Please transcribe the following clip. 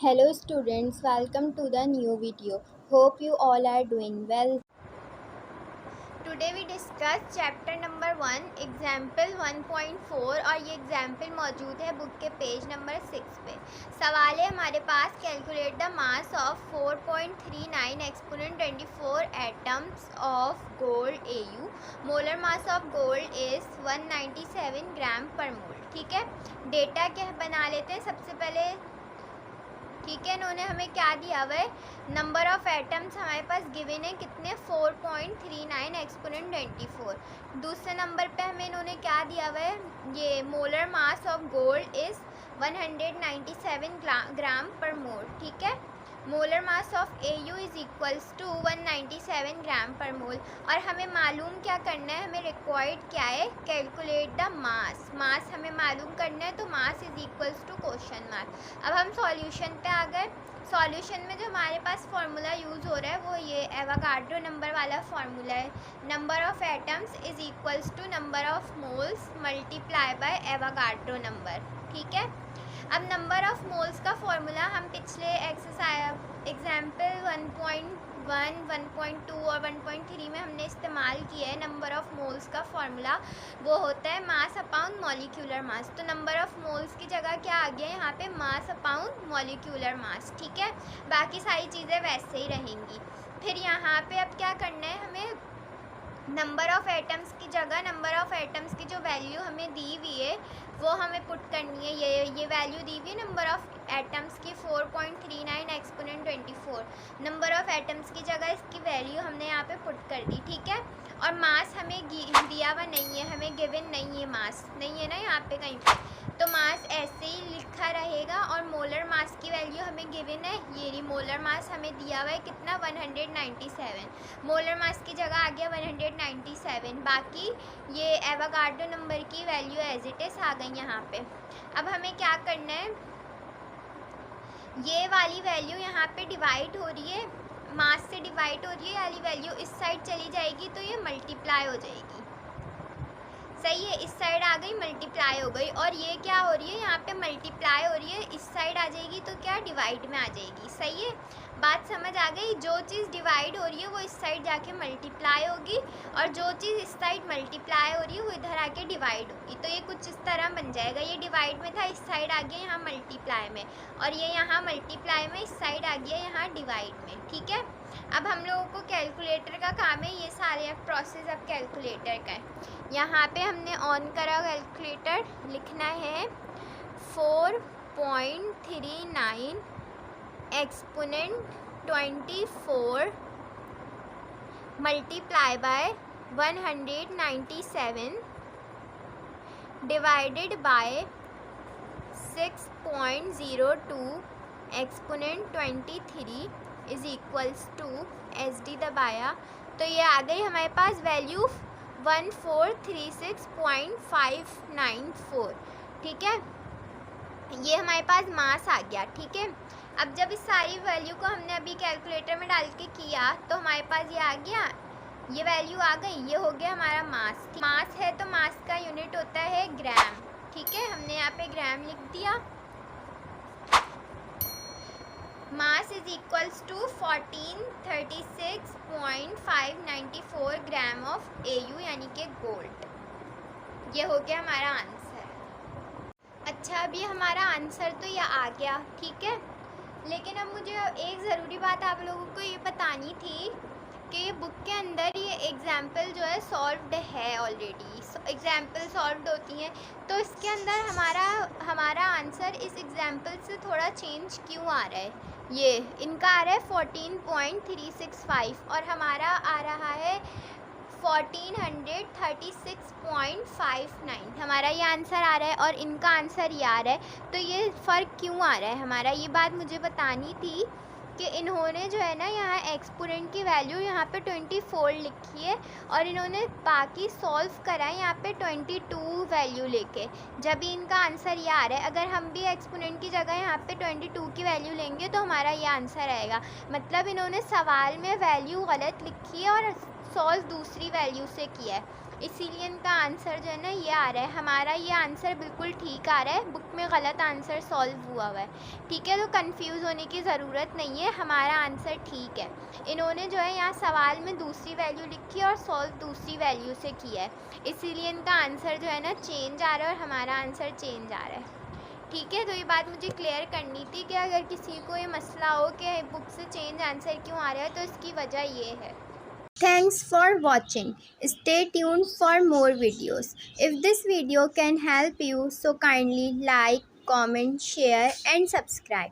Hello students, welcome to the new video. Hope you all are doing well. Today we discuss chapter number 1 example 1.4 और ये example मौजूद है book के page number 6 पे। सवाल है हमारे पास, calculate the mass of 4.39 exponent 24 atoms of gold AU। Molar mass of gold is 197 gram per mole. ठीक है, डेटा क्या बना लेते हैं सबसे पहले। ठीक है, इन्होंने हमें क्या दिया हुआ है, नंबर ऑफ एटम्स हमारे पास गिवन है कितने, 4.39 एक्सपोनेंट 24। दूसरे नंबर पे हमें इन्होंने क्या दिया हुआ है, ये molar mass of gold is 197 gram per mole. ठीक है, molar mass of AU is equals to 197 gram per mole. और हमें मालूम क्या करना है, हमें रिक्वायर्ड क्या है, कैलकुलेट द मास। मास हमें मालूम करना है, तो mass is equals to question mark. अब हम सॉल्यूशन पे आ गए। सॉल्यूशन में जो हमारे पास फार्मूला यूज़ हो रहा है वो ये एवोगाड्रो नंबर वाला फार्मूला है। Number of atoms is equals to number of moles multiply by Avogadro number. ठीक है, अब नंबर ऑफ मोल्स का फॉर्मूला हम पिछले एग्जाम्पल 1.1, 1.2 और 1.3 में हमने इस्तेमाल किया है। नंबर ऑफ मोल्स का फॉर्मूला वो होता है मास अपॉन मॉलिक्यूलर मास। तो नंबर ऑफ मोल्स की जगह क्या आ गया यहाँ पे, मास अपॉन मॉलिक्यूलर मास। ठीक है, बाकी सारी चीज़ें वैसे ही रहेंगी। फिर यहाँ पे अब क्या करना है, हमें नंबर ऑफ़ एटम्स की जगह नंबर ऑफ़ एटम्स की जो वैल्यू हमें दी हुई है वो हमें पुट करनी है। ये वैल्यू दी हुई है नंबर ऑफ़ एटम्स की 4.39 एक्सपोनेंट 24। नंबर ऑफ़ एटम्स की जगह इसकी वैल्यू हमने यहाँ पे पुट कर दी। ठीक है, और मास हमें दिया हुआ नहीं है, हमें गिवन नहीं है, मास नहीं है ना यहाँ पे कहीं पे, तो मास ऐसे ही लिखा रहेगा। और मोलर मास की वैल्यू हमें गिवन है, ये रही मोलर मास हमें दिया हुआ है कितना, 197। मोलर मास की जगह आ गया 197। बाकी ये एवोगाड्रो नंबर की वैल्यू एज इट इज़ आ गई यहाँ पे। अब हमें क्या करना है, ये वाली वैल्यू यहाँ पे डिवाइड हो रही है, मास से डिवाइड हो रही है, वाली वैल्यू इस साइड चली जाएगी तो ये मल्टीप्लाई हो जाएगी। सही है, इस साइड आ गई, मल्टीप्लाई हो गई। और ये क्या हो रही है, यहाँ पे मल्टीप्लाई हो रही है, इस साइड आ जाएगी तो क्या, डिवाइड में आ जाएगी। सही है, बात समझ आ गई। जो चीज़ डिवाइड हो रही है वो इस साइड जाके मल्टीप्लाई होगी, और जो चीज़ इस साइड मल्टीप्लाई हो रही है वो इधर आके डिवाइड होगी। तो ये कुछ इस तरह बन जाएगा, ये डिवाइड में था, इस साइड आ गया यहाँ मल्टीप्लाई में, और ये यहाँ मल्टीप्लाई में, इस साइड आ गया यहाँ डिवाइड में। ठीक है, अब हम लोगों को कैलकुलेटर का काम है, ये सारे प्रोसेस अब कैलकुलेटर का है। यहाँ पे हमने ऑन करा कैलकुलेटर, लिखना है 4.39 exponent 24 multiply by 197 divided by 6.02 exponent 23 is equals to SD दबाया, तो ये आ गई हमारे पास वैल्यू 1436.594। ठीक है, ये हमारे पास मास आ गया। ठीक है, अब जब इस सारी वैल्यू को हमने अभी कैलकुलेटर में डाल के किया तो हमारे पास ये आ गया, ये वैल्यू आ गई, ये हो गया हमारा मास। मास है तो मास का यूनिट होता है ग्राम। ठीक है, हमने यहाँ पे ग्राम लिख दिया। Mass is equals to 1436.594 gram of AU यानी कि गोल्ड। ये हो गया हमारा आंसर। अच्छा, अभी हमारा आंसर तो ये आ गया। ठीक है, लेकिन अब मुझे एक ज़रूरी बात आप लोगों को ये बतानी थी कि ये बुक के अंदर ये एग्ज़ाम्पल जो है सॉल्व्ड है ऑलरेडी। एग्ज़ाम्पल सॉल्व्ड होती हैं, तो इसके अंदर हमारा आंसर इस एग्ज़ाम्पल से थोड़ा चेंज क्यों आ रहा है। ये इनका आ रहा है 14.365 और हमारा आ रहा है 1436.59। हमारा ये आंसर आ रहा है और इनका आंसर ये आ रहा है, तो ये फ़र्क क्यों आ रहा है हमारा, ये बात मुझे बतानी थी कि इन्होंने जो है ना यहाँ एक्सपोनेंट की वैल्यू यहाँ पे 24 लिखी है और इन्होंने बाकी सॉल्व करा है यहाँ पे 22 वैल्यू लेके, जब भी इनका आंसर ये आ रहा है। अगर हम भी एक्सपोनेंट की जगह यहाँ पे 22 की वैल्यू लेंगे तो हमारा ये आंसर आएगा। मतलब इन्होंने सवाल में वैल्यू गलत लिखी है और सॉल्व दूसरी वैल्यू से किया है। इसीलिए इनका आंसर जो है ना ये आ रहा है। हमारा ये आंसर बिल्कुल ठीक आ रहा है, बुक में गलत आंसर सॉल्व हुआ है। ठीक है, तो कंफ्यूज होने की ज़रूरत नहीं है, हमारा आंसर ठीक है। इन्होंने जो है यहाँ सवाल में दूसरी वैल्यू लिखी है और सॉल्व दूसरी वैल्यू से किया है, इसीलिए इनका आंसर जो है ना चेंज आ रहा है और हमारा आंसर चेंज आ रहा है। ठीक है, तो ये बात मुझे क्लियर करनी थी कि अगर किसी को ये मसला हो कि बुक से चेंज आंसर क्यों आ रहा है, तो इसकी वजह ये है। Thanks for watching. Stay tuned for more videos. If this video can help you, so kindly like, comment, share and subscribe.